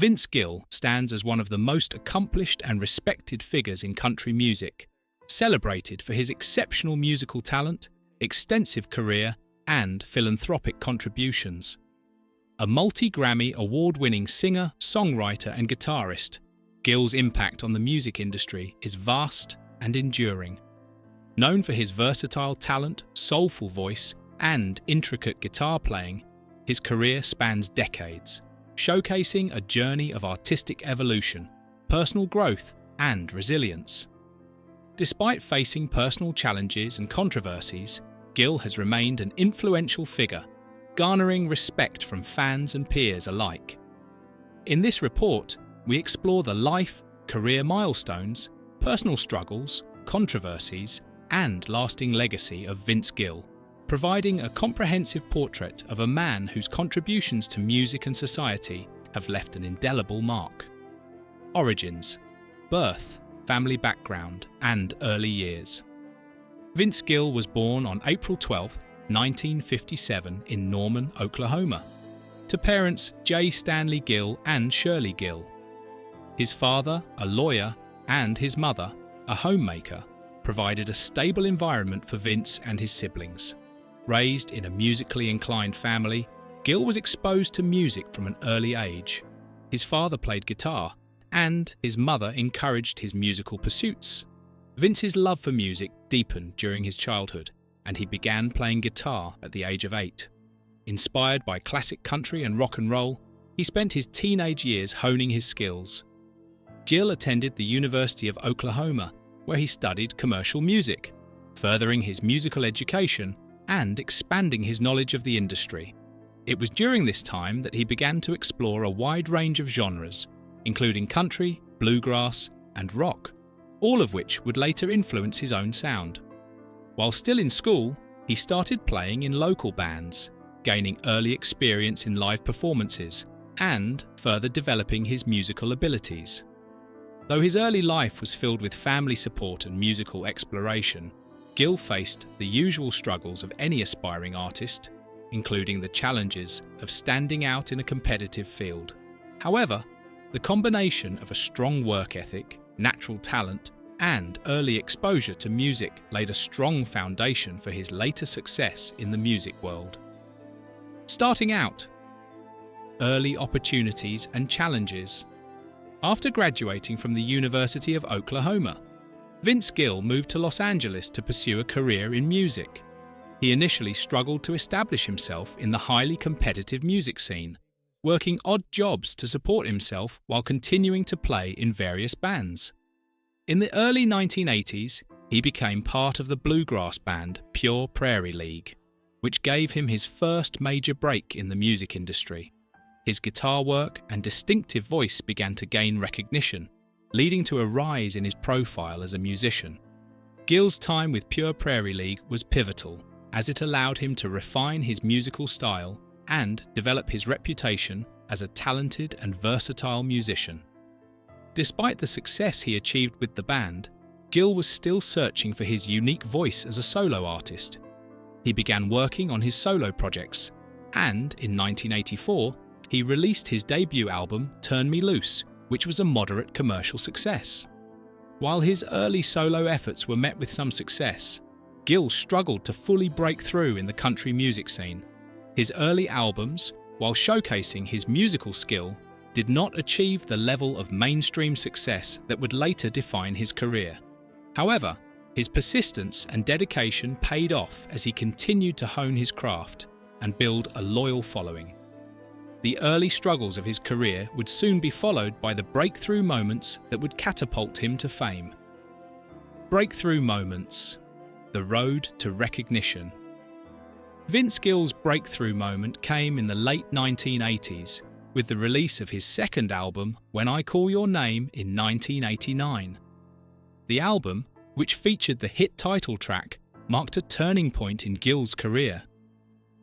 Vince Gill stands as one of the most accomplished and respected figures in country music, celebrated for his exceptional musical talent, extensive career, and philanthropic contributions. A multi-Grammy award-winning singer, songwriter, and guitarist, Gill's impact on the music industry is vast and enduring. Known for his versatile talent, soulful voice, and intricate guitar playing, his career spans decades, showcasing a journey of artistic evolution, personal growth, and resilience. Despite facing personal challenges and controversies, Gill has remained an influential figure, garnering respect from fans and peers alike. In this report, we explore the life, career milestones, personal struggles, controversies, and lasting legacy of Vince Gill, providing a comprehensive portrait of a man whose contributions to music and society have left an indelible mark. Origins, birth, family background, and early years. Vince Gill was born on April 12, 1957 in Norman, Oklahoma, to parents J. Stanley Gill and Shirley Gill. His father, a lawyer, and his mother, a homemaker, provided a stable environment for Vince and his siblings. Raised in a musically inclined family, Gill was exposed to music from an early age. His father played guitar, and his mother encouraged his musical pursuits. Vince's love for music deepened during his childhood, and he began playing guitar at the age of 8. Inspired by classic country and rock and roll, he spent his teenage years honing his skills. Gill attended the University of Oklahoma, where he studied commercial music, furthering his musical education and expanding his knowledge of the industry. It was during this time that he began to explore a wide range of genres, including country, bluegrass, and rock, all of which would later influence his own sound. While still in school, he started playing in local bands, gaining early experience in live performances, and further developing his musical abilities. Though his early life was filled with family support and musical exploration, Gill faced the usual struggles of any aspiring artist, including the challenges of standing out in a competitive field. However, the combination of a strong work ethic, natural talent, and early exposure to music laid a strong foundation for his later success in the music world. Starting out, early opportunities and challenges. After graduating from the University of Oklahoma, Vince Gill moved to Los Angeles to pursue a career in music. He initially struggled to establish himself in the highly competitive music scene, working odd jobs to support himself while continuing to play in various bands. In the early 1980s, he became part of the bluegrass band Pure Prairie League, which gave him his first major break in the music industry. His guitar work and distinctive voice began to gain recognition, leading to a rise in his profile as a musician. Gill's time with Pure Prairie League was pivotal, as it allowed him to refine his musical style and develop his reputation as a talented and versatile musician. Despite the success he achieved with the band, Gill was still searching for his unique voice as a solo artist. He began working on his solo projects, and in 1984, he released his debut album, Turn Me Loose, which was a moderate commercial success. While his early solo efforts were met with some success, Gill struggled to fully break through in the country music scene. His early albums, while showcasing his musical skill, did not achieve the level of mainstream success that would later define his career. However, his persistence and dedication paid off as he continued to hone his craft and build a loyal following. The early struggles of his career would soon be followed by the breakthrough moments that would catapult him to fame. Breakthrough moments. The road to recognition. Vince Gill's breakthrough moment came in the late 1980s with the release of his second album, When I Call Your Name, in 1989. The album, which featured the hit title track, marked a turning point in Gill's career.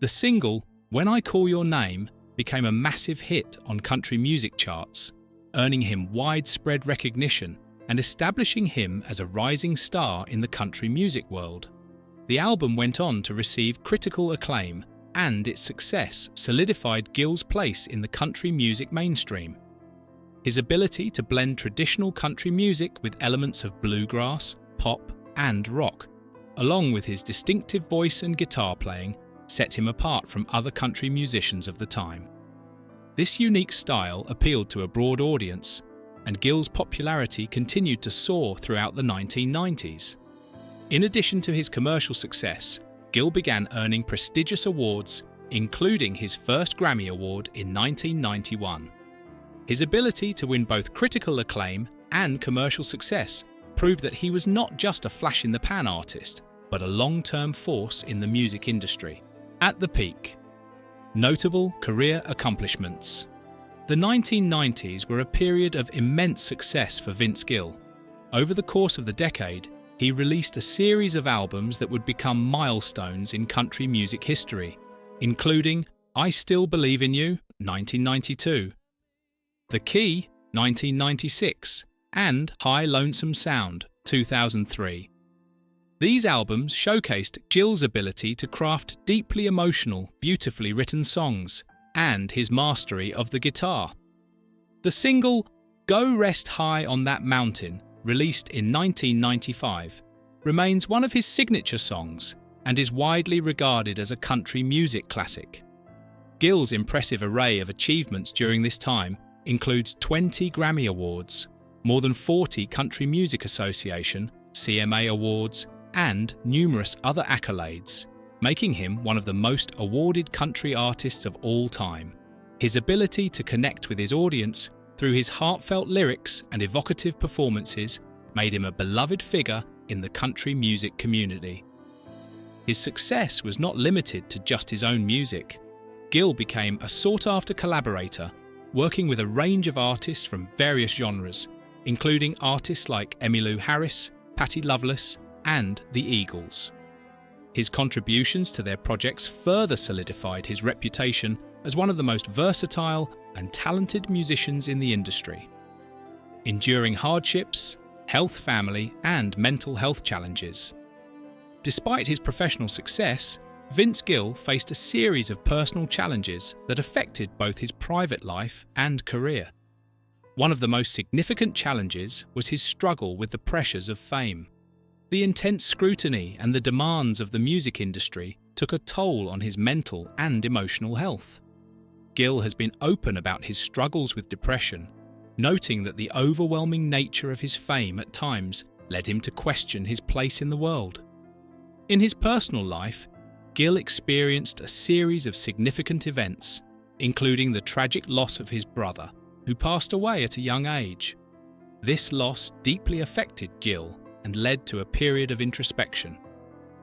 The single, When I Call Your Name, became a massive hit on country music charts, earning him widespread recognition and establishing him as a rising star in the country music world. The album went on to receive critical acclaim, and its success solidified Gill's place in the country music mainstream. His ability to blend traditional country music with elements of bluegrass, pop, and rock, along with his distinctive voice and guitar playing, set him apart from other country musicians of the time. This unique style appealed to a broad audience, and Gill's popularity continued to soar throughout the 1990s. In addition to his commercial success, Gill began earning prestigious awards, including his first Grammy Award in 1991. His ability to win both critical acclaim and commercial success proved that he was not just a flash-in-the-pan artist, but a long-term force in the music industry. At the peak. Notable career accomplishments. The 1990s were a period of immense success for Vince Gill. Over the course of the decade, he released a series of albums that would become milestones in country music history, including I Still Believe in You, 1992, The Key, 1996, and High Lonesome Sound, 2003. These albums showcased Gill's ability to craft deeply emotional, beautifully written songs and his mastery of the guitar. The single Go Rest High on That Mountain, released in 1995, remains one of his signature songs and is widely regarded as a country music classic. Gill's impressive array of achievements during this time includes 20 Grammy Awards, more than 40 Country Music Association, CMA Awards, and numerous other accolades, making him one of the most awarded country artists of all time. His ability to connect with his audience through his heartfelt lyrics and evocative performances made him a beloved figure in the country music community. His success was not limited to just his own music. Gill became a sought-after collaborator, working with a range of artists from various genres, including artists like Emmylou Harris, Patti Loveless, and the Eagles. His contributions to their projects further solidified his reputation as one of the most versatile and talented musicians in the industry. Enduring hardships, health, family, and mental health challenges. Despite his professional success, Vince Gill faced a series of personal challenges that affected both his private life and career. One of the most significant challenges was his struggle with the pressures of fame. The intense scrutiny and the demands of the music industry took a toll on his mental and emotional health. Gill has been open about his struggles with depression, noting that the overwhelming nature of his fame at times led him to question his place in the world. In his personal life, Gill experienced a series of significant events, including the tragic loss of his brother, who passed away at a young age. This loss deeply affected Gill and led to a period of introspection.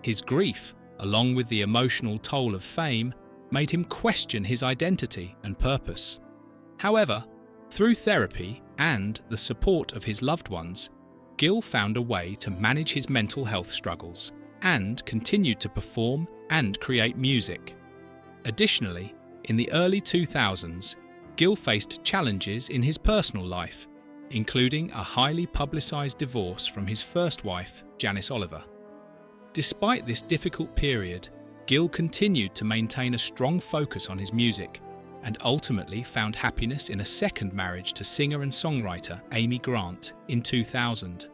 His grief, along with the emotional toll of fame, made him question his identity and purpose. However, through therapy and the support of his loved ones, Gill found a way to manage his mental health struggles and continued to perform and create music. Additionally, in the early 2000s, Gill faced challenges in his personal life, including a highly publicised divorce from his first wife, Janice Oliver. Despite this difficult period, Gill continued to maintain a strong focus on his music and ultimately found happiness in a second marriage to singer and songwriter Amy Grant in 2000.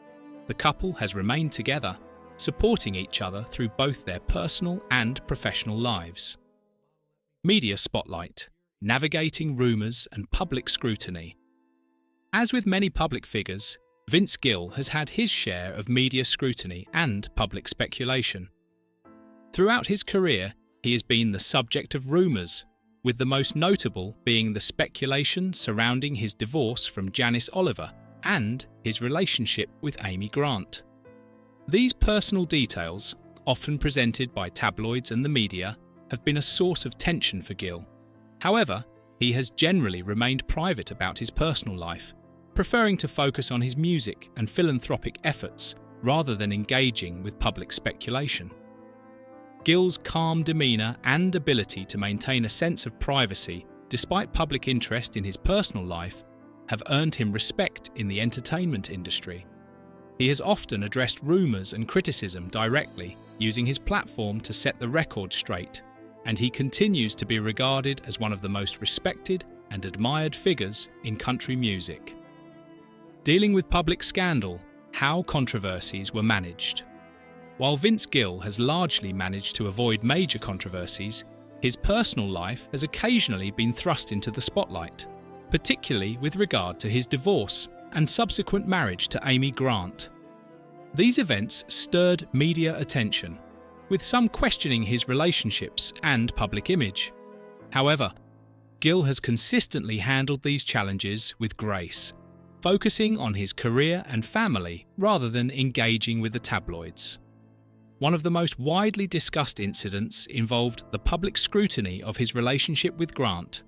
The couple has remained together, supporting each other through both their personal and professional lives. Media spotlight, navigating rumours and public scrutiny. As with many public figures, Vince Gill has had his share of media scrutiny and public speculation. Throughout his career, he has been the subject of rumours, with the most notable being the speculation surrounding his divorce from Janice Oliver and his relationship with Amy Grant. These personal details, often presented by tabloids and the media, have been a source of tension for Gill. However, he has generally remained private about his personal life, preferring to focus on his music and philanthropic efforts rather than engaging with public speculation. Gill's calm demeanour and ability to maintain a sense of privacy despite public interest in his personal life have earned him respect in the entertainment industry. He has often addressed rumours and criticism directly, using his platform to set the record straight, and he continues to be regarded as one of the most respected and admired figures in country music. Dealing with public scandal, how controversies were managed. While Vince Gill has largely managed to avoid major controversies, his personal life has occasionally been thrust into the spotlight, particularly with regard to his divorce and subsequent marriage to Amy Grant. These events stirred media attention, with some questioning his relationships and public image. However, Gill has consistently handled these challenges with grace, focusing on his career and family rather than engaging with the tabloids. One of the most widely discussed incidents involved the public scrutiny of his relationship with Grant,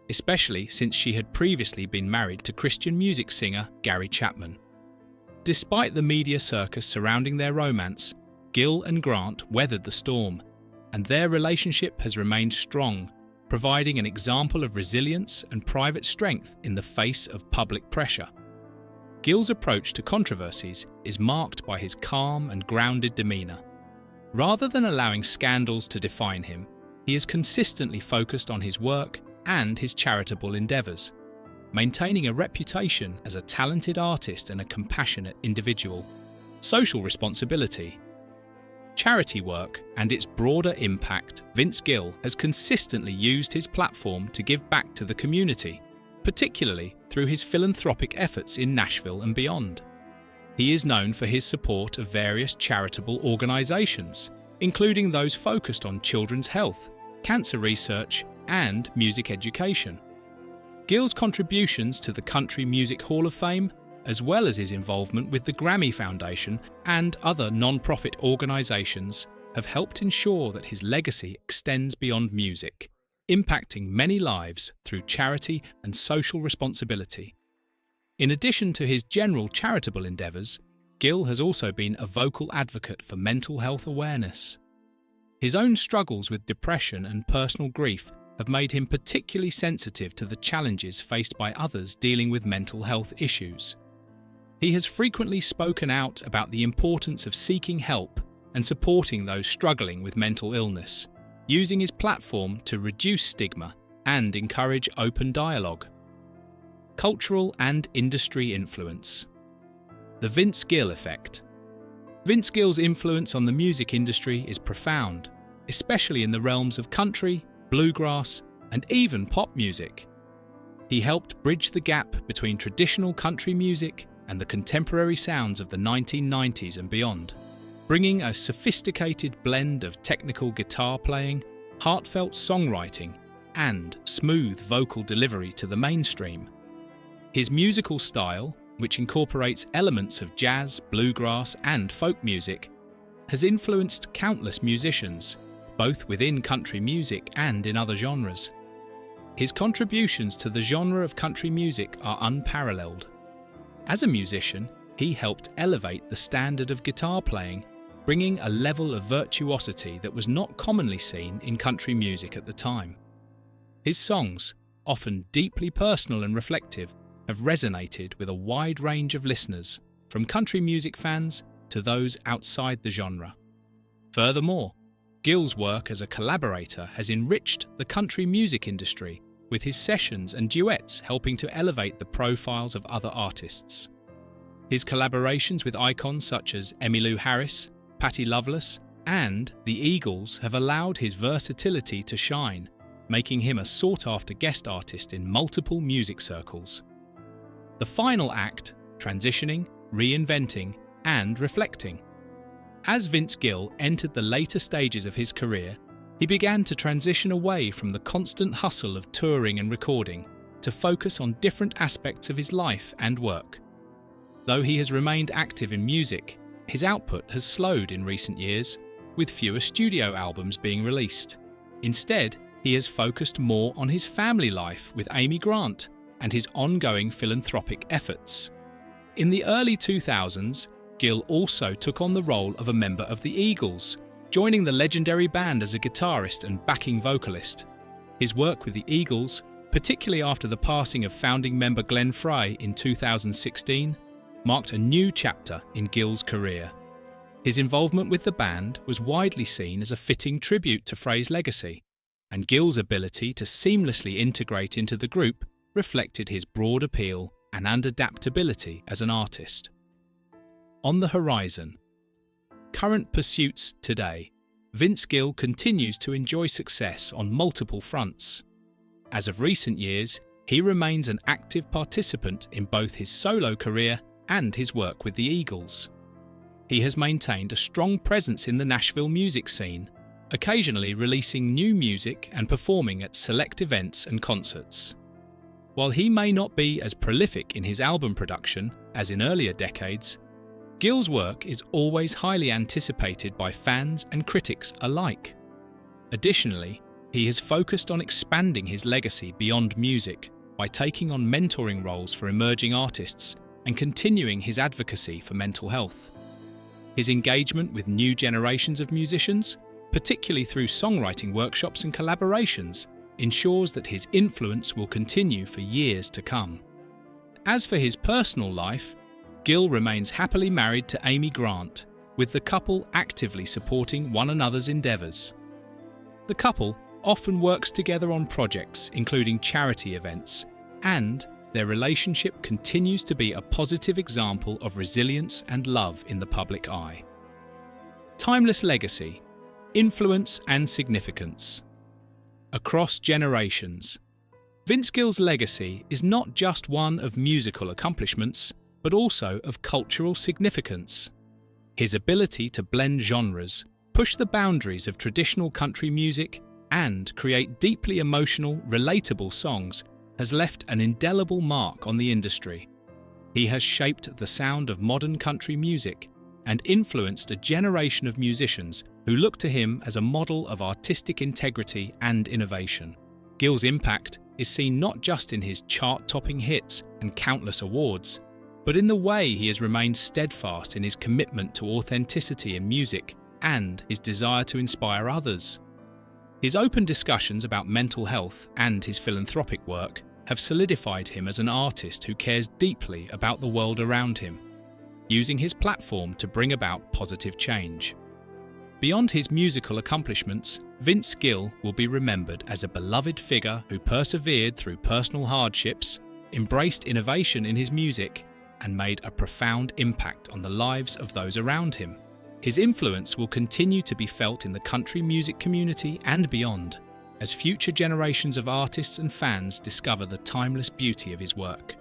especially since she had previously been married to Christian music singer Gary Chapman. Despite the media circus surrounding their romance, Gill and Grant weathered the storm, and their relationship has remained strong, providing an example of resilience and private strength in the face of public pressure. Gill's approach to controversies is marked by his calm and grounded demeanour. Rather than allowing scandals to define him, he is consistently focused on his work and his charitable endeavours, maintaining a reputation as a talented artist and a compassionate individual. Social responsibility. Charity work and its broader impact. Vince Gill has consistently used his platform to give back to the community, particularly through his philanthropic efforts in Nashville and beyond. He is known for his support of various charitable organisations, including those focused on children's health, cancer research, and music education. Gill's contributions to the Country Music Hall of Fame, as well as his involvement with the Grammy Foundation and other non-profit organisations, have helped ensure that his legacy extends beyond music, impacting many lives through charity and social responsibility. In addition to his general charitable endeavours, Gill has also been a vocal advocate for mental health awareness. His own struggles with depression and personal grief have made him particularly sensitive to the challenges faced by others dealing with mental health issues. He has frequently spoken out about the importance of seeking help and supporting those struggling with mental illness, using his platform to reduce stigma and encourage open dialogue. Cultural and industry influence. The Vince Gill effect. Vince Gill's influence on the music industry is profound, especially in the realms of country, bluegrass, and even pop music. He helped bridge the gap between traditional country music and the contemporary sounds of the 1990s and beyond, bringing a sophisticated blend of technical guitar playing, heartfelt songwriting, and smooth vocal delivery to the mainstream. His musical style, which incorporates elements of jazz, bluegrass, and folk music, has influenced countless musicians, both within country music and in other genres. His contributions to the genre of country music are unparalleled. As a musician, he helped elevate the standard of guitar playing, bringing a level of virtuosity that was not commonly seen in country music at the time. His songs, often deeply personal and reflective, have resonated with a wide range of listeners, from country music fans to those outside the genre. Furthermore, Gill's work as a collaborator has enriched the country music industry, with his sessions and duets helping to elevate the profiles of other artists. His collaborations with icons such as Emmylou Harris, Patti Loveless, and the Eagles have allowed his versatility to shine, making him a sought-after guest artist in multiple music circles. The final act, transitioning, reinventing, and reflecting. As Vince Gill entered the later stages of his career, he began to transition away from the constant hustle of touring and recording to focus on different aspects of his life and work. Though he has remained active in music, his output has slowed in recent years, with fewer studio albums being released. Instead, he has focused more on his family life with Amy Grant and his ongoing philanthropic efforts. In the early 2000s, Gill also took on the role of a member of the Eagles, joining the legendary band as a guitarist and backing vocalist. His work with the Eagles, particularly after the passing of founding member Glenn Frey in 2016, marked a new chapter in Gill's career. His involvement with the band was widely seen as a fitting tribute to Frey's legacy, and Gill's ability to seamlessly integrate into the group reflected his broad appeal and adaptability as an artist. On the horizon. Current pursuits today. Vince Gill continues to enjoy success on multiple fronts. As of recent years, he remains an active participant in both his solo career and his work with the Eagles. He has maintained a strong presence in the Nashville music scene, occasionally releasing new music and performing at select events and concerts. While he may not be as prolific in his album production as in earlier decades, Gill's work is always highly anticipated by fans and critics alike. Additionally, he has focused on expanding his legacy beyond music by taking on mentoring roles for emerging artists and continuing his advocacy for mental health. His engagement with new generations of musicians, particularly through songwriting workshops and collaborations, ensures that his influence will continue for years to come. As for his personal life, Gill remains happily married to Amy Grant, with the couple actively supporting one another's endeavours. The couple often works together on projects including charity events, and their relationship continues to be a positive example of resilience and love in the public eye. Timeless legacy, influence and significance. Across generations. Vince Gill's legacy is not just one of musical accomplishments, but also of cultural significance. His ability to blend genres, push the boundaries of traditional country music, and create deeply emotional, relatable songs has left an indelible mark on the industry. He has shaped the sound of modern country music and influenced a generation of musicians who look to him as a model of artistic integrity and innovation. Gill's impact is seen not just in his chart-topping hits and countless awards, but in the way he has remained steadfast in his commitment to authenticity in music and his desire to inspire others. His open discussions about mental health and his philanthropic work have solidified him as an artist who cares deeply about the world around him, using his platform to bring about positive change. Beyond his musical accomplishments, Vince Gill will be remembered as a beloved figure who persevered through personal hardships, embraced innovation in his music, and made a profound impact on the lives of those around him. His influence will continue to be felt in the country music community and beyond, as future generations of artists and fans discover the timeless beauty of his work.